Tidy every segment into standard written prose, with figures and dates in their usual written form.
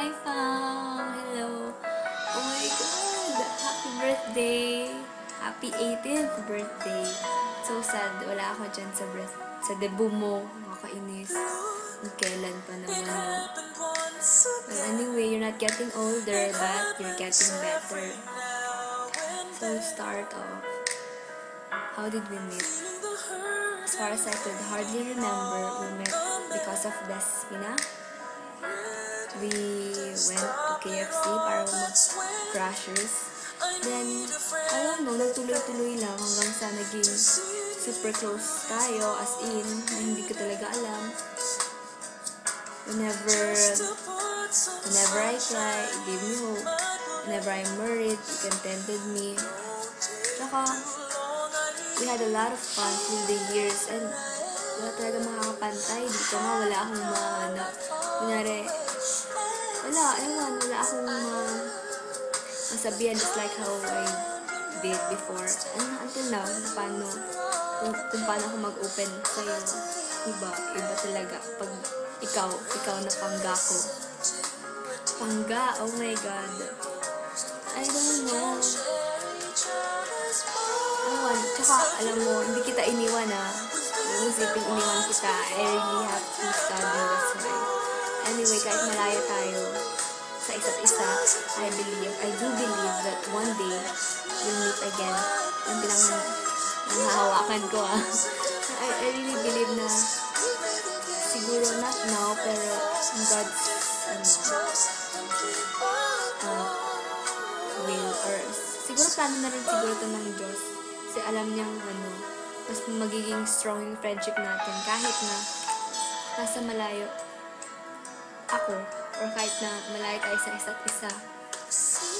Hi, Fam! Hello! Oh my God! Happy birthday! Happy 18th birthday! So sad, wala ako dyan sa debut mo. Nakakainis. Kailan pa naman yun. Well, anyway, you're not getting older, but you're getting better. So, start off. How did we meet? As far as I could hardly remember, we met because of Despina. We went to KFC para mag-crashers. Then, I don't know, nagtuloy-tuloy lang hanggang sa naging super close tayo, as in, na hindi ko talaga alam. Whenever I cry, it gave me hope. Whenever I'm worried, it contented me. Tsaka, we had a lot of fun through the years, and wala talaga makakapantay. Dito nga, wala akong kunyari, wala akong masabihan just like how I did before. And until now, kung paano ako mag-open sa'yo, iba talaga. Pag ikaw na pangga ko. Pangga, oh my God. I don't know. Tsaka, alam mo, hindi kita iniwan Yung isipin iniwan kita, I really have to study, that's why. Anyway, kahit malayo tayo sa isa't isa, I do believe that one day, we'll meet again. Yung bilang nahahawakan ko I really believe na siguro not now, pero in God's will, or siguro plano na rin siguro ito ng Diyos. Kasi alam niyang mas magiging strong yung friendship natin kahit na nasa malayo ako, or kahit na malayo tayo sa isa't isa.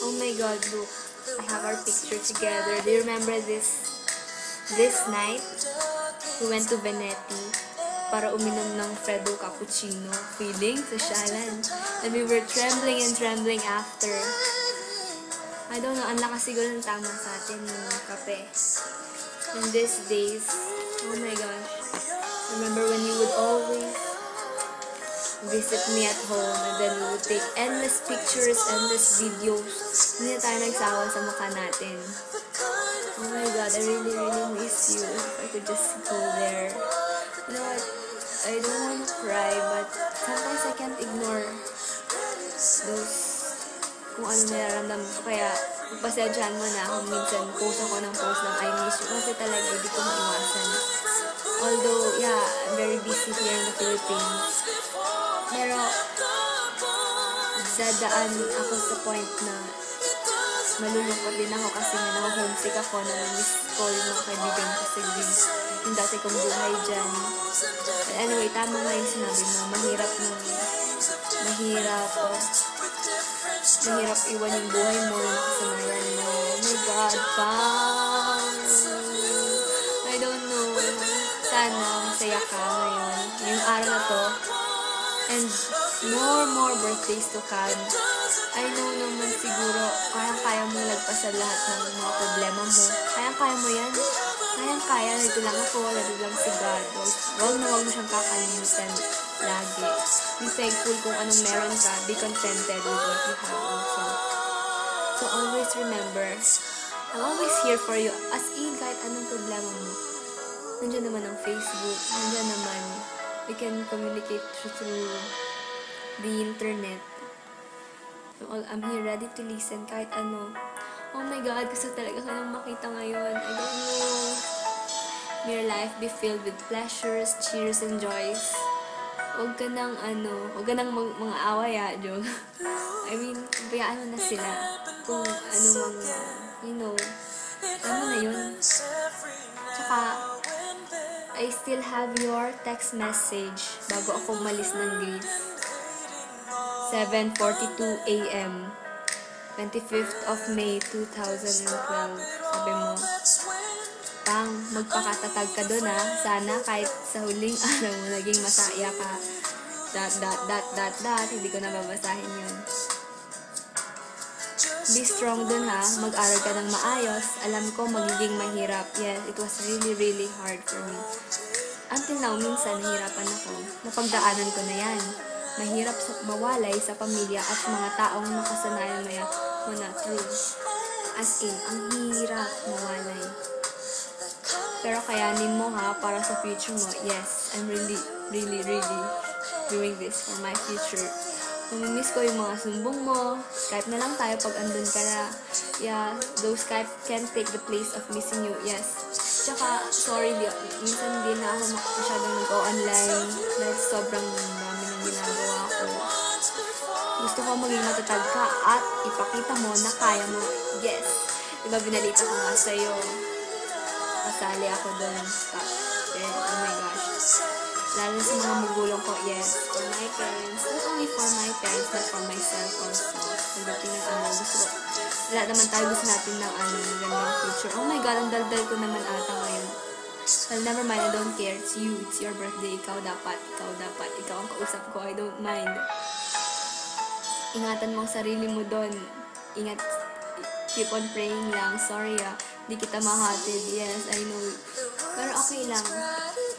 Oh my God, look, I have our picture together. Do you remember this night? We went to Venetti para uminom ng Freddo Cappuccino, feeling sosyalan. And we were trembling after. I don't know, ang lakas siguro ng tama sa atin yung kape. In these days, oh my gosh, remember when you would always visit me at home, and then we would take endless pictures, endless videos. Hindi na tayo nagsawa sa mukha natin. Oh my God, I really, really miss you. If I could just go there. You know what? I don't want to cry, but sometimes I can't ignore those kung ano nararamdaman ko. Kaya, pasensyahan mo na kung minsan post ako ng I miss you. Kasi talaga, hindi ko maiwasan. Although, yeah, I'm very busy here in the Philippines. Pero, dadaan ako sa point na malulungkot din ako kasi nga na-homesick ako na na-miss ko yung mga kaibigan ko sa Greece. Yung dati kong buhay dyan. But anyway, tama nga yung sinabi mo. Mahirap iwan yung buhay mo, yung kasanayan mo. Oh my God, I don't know. Sana masaya ka ngayon. Ngayong araw na to. And more birthdays to come. I know naman siguro, kaya mong lagpasan lahat ng mga problema mo. Kaya mo yan. Kaya. Nandito lang ako, nandito lang si God. Huwag mo siyang kakalimutan lagi. Be thankful kung anong meron ka. Be contented with what you have also. So always remember, I'm always here for you. As in, kahit anong problema mo. Nandiyan naman ang Facebook. Nandiyan naman, we can communicate through the internet. I'm here ready to listen kahit ano. Oh my God, gusto talaga ko nang makita ngayon. I don't know. May your life be filled with pleasures, cheers, and joys. Huwag ka nang mga away joke. I mean, bayaan mo na sila. Kung ano ano na yun. Tsaka, I still have your text message bago ako umalis ng Greece. 7:42 a.m. 25th of May 2012. Sabi mo, Pang, magpakatatag ka dun Sana kahit sa huling araw mo naging masaya ka. ... Hindi ko na babasahin yun. Be strong dun Mag-aral ka ng maayos. Alam ko magiging mahirap. Yes, it was really, really hard for me. Until now, minsan nahirapan ako. Napagdaanan ko na yan. mahirap mawalay sa pamilya at mga taong nakasanayan mo na true. As in, ang hirap mawalay. Pero kayanin mo ha, para sa future mo. Yes, I'm really doing this for my future. Mamimiss ko yung mga sumbong mo. Skype na lang tayo pag andun ka na. Yeah, those Skype can't take the place of missing you. Yes. Tsaka, sorry, minsan hindi na ako masyadong nag-o-online dahil sobrang dami ng ginagawa ko. Gusto ko maging matatag ka at ipakita mo na kaya mo. Yes. Diba binalita ko nga sa'yo. Kasali ako doon. Then, oh my gosh. Lalo sa mga magulang ko, yes. For my parents. Not only for my parents, but for myself also. Pagdating ng gusto ko. Lahat naman tayo gusto natin ng magandang future. Oh my God, ang daldal ko naman ata ngayon. Well, never mind, I don't care. It's you. It's your birthday. Ikaw dapat. Ikaw ang kausap ko. I don't mind. Ingatan mo ang sarili mo doon. Ingat. Keep on praying lang. Sorry di kita mahatid. Yes, I know. Pero okay lang.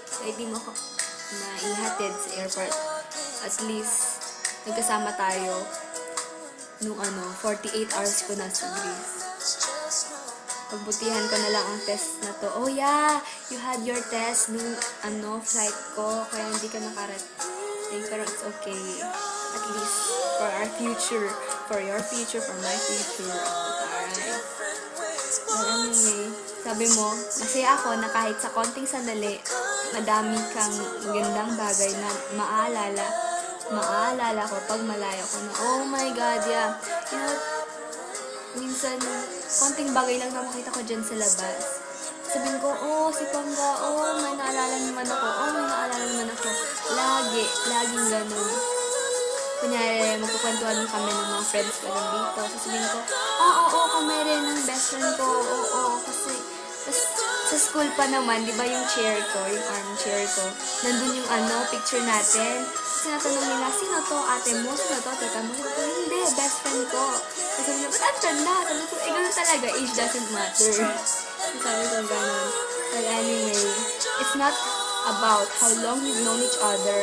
Kahit di mo ako ihatid sa airport. At least, nagkasama tayo nung 48 hours ko na sa Greece. Pagbutihan ko na lang ang test na to. Oh yeah, you had your test nung flight ko, kaya hindi ka nakarating. Pero it's okay. At least, for our future, for your future, for my future. Alright. Well, anyway, sabi mo, masaya ako na kahit sa konting sandali, madami kang magandang bagay na maaalala ko pag malayo ko na, oh my God, yeah. You know, minsan, konting bagay lang na makita ko dyan sa labas. Sabihin ko, oh, si Pangga, oh, may naalala naman ako. Laging ganun. Kunyari, magkukwentuhan kami ng mga friends ko lang dito. Sasabihin ko, oo, kami rin ng best friend ko. Oo, kasi, sa school pa naman, di ba yung chair ko, yung armchair ko, nandun yung picture natin. Kasi natanong nila, sino to, ate mo? Sino to, tita mo? Sino to? Hindi, best friend ko. Kasi sabi nila, ba't tanda? Sabi ko, ganun talaga, age doesn't matter. Sabi ko, ganun. Well, anyway, it's not about how long you've known each other,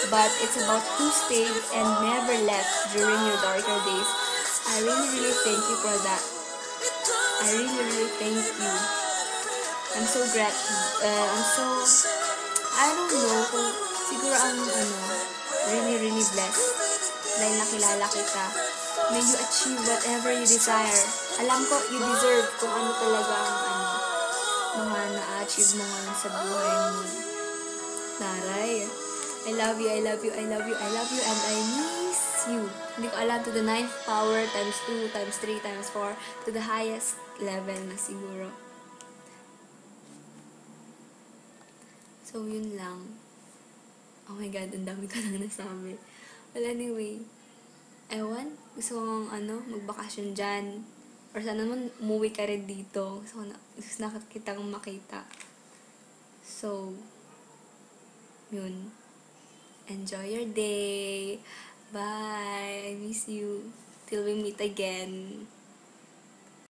but it's about who stayed and never left during your darker days. I really thank you for that. I really thank you. I'm so I don't know kung siguro really blessed dahil nakilala kita. May you achieve whatever you desire. Alam ko, you deserve kung ano talaga ang mga na-achieve mo ngayon sa buhay mo. Taray. I love you, and I miss you. Hindi ko alam, to the 9th power, times 2, times 3, times 4, to the highest level na siguro. So, yun lang. Oh my God, ang dami ko lang nasabi. Well, anyway, ewan, gusto kong magbakasyon dyan. Or sana naman, umuwi ka rin dito. Gusto na kitang makita. So, yun. Enjoy your day. Bye. I miss you. Till we meet again.